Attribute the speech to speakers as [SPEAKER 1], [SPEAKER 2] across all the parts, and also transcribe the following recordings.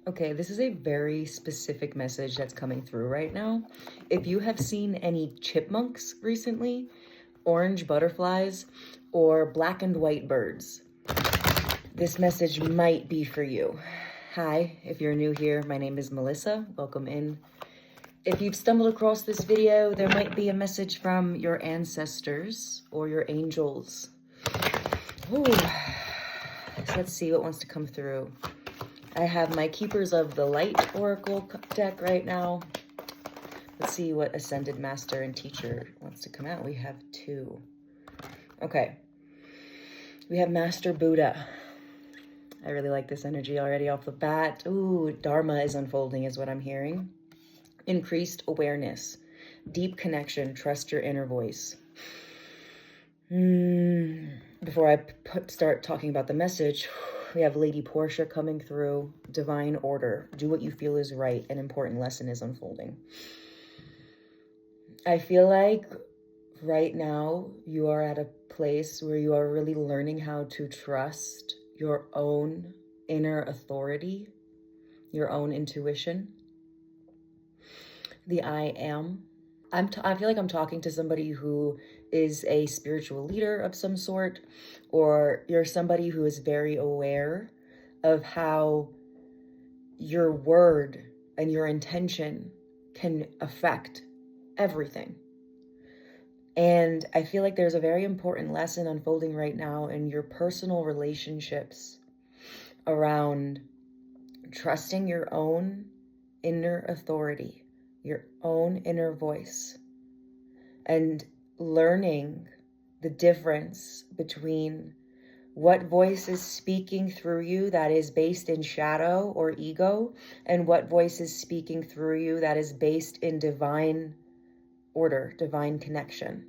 [SPEAKER 1] Okay, this is a very specific message that's coming through right now. If you have seen any chipmunks recently, orange butterflies, or black and white birds, this message might be for you. Hi, if you're new here, my name is Melissa. Welcome in. If you've stumbled across this video, there might be a message from your ancestors or your angels. Ooh. So let's see what wants to come through. I have my Keepers of the Light Oracle deck right now. Let's see what Ascended Master and Teacher wants to come out. We have two. Okay. We have Master Buddha. I really like this energy already off the bat. Ooh, Dharma is unfolding is what I'm hearing. Increased awareness. Deep connection. Trust your inner voice. Before I start talking about the message, we have Lady Portia coming through. Divine order. Do what you feel is right. An important lesson is unfolding. I feel like right now you are at a place where you are really learning how to trust your own inner authority, your own intuition. The I am. I feel like I'm talking to somebody who is a spiritual leader of some sort, or you're somebody who is very aware of how your word and your intention can affect everything. And I feel like there's a very important lesson unfolding right now in your personal relationships around trusting your own inner authority, your own inner voice, and learning the difference between what voice is speaking through you that is based in shadow or ego, and what voice is speaking through you that is based in divine order, divine connection,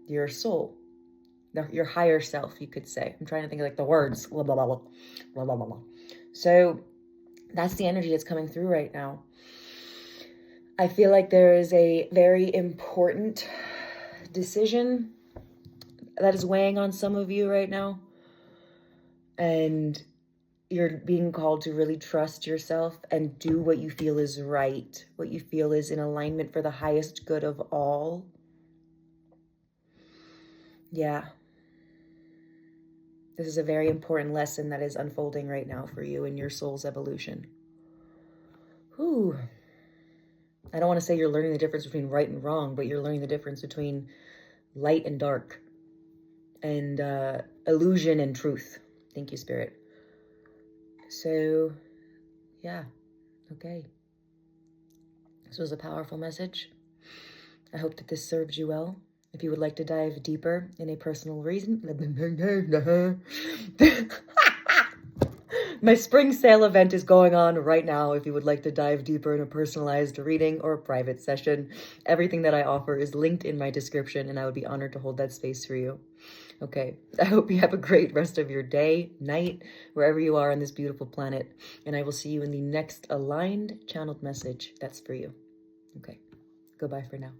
[SPEAKER 1] your soul, your higher self, you could say. I'm trying to think of like the words. Blah, blah, blah, blah, blah, blah, blah. So that's the energy that's coming through right now. I feel like there is a very important decision that is weighing on some of you right now. And you're being called to really trust yourself and do what you feel is right, what you feel is in alignment for the highest good of all. Yeah. This is a very important lesson that is unfolding right now for you in your soul's evolution. Whew. I don't want to say you're learning the difference between right and wrong, but you're learning the difference between light and dark, and illusion and truth. Thank you, Spirit. So, yeah, okay. This was a powerful message. I hope that this served you well. If you would like to dive deeper in a personal reason, my spring sale event is going on right now. If you would like to dive deeper in a personalized reading or a private session, everything that I offer is linked in my description, and I would be honored to hold that space for you. Okay, I hope you have a great rest of your day, night, wherever you are on this beautiful planet, and I will see you in the next aligned channeled message that's for you. Okay, goodbye for now.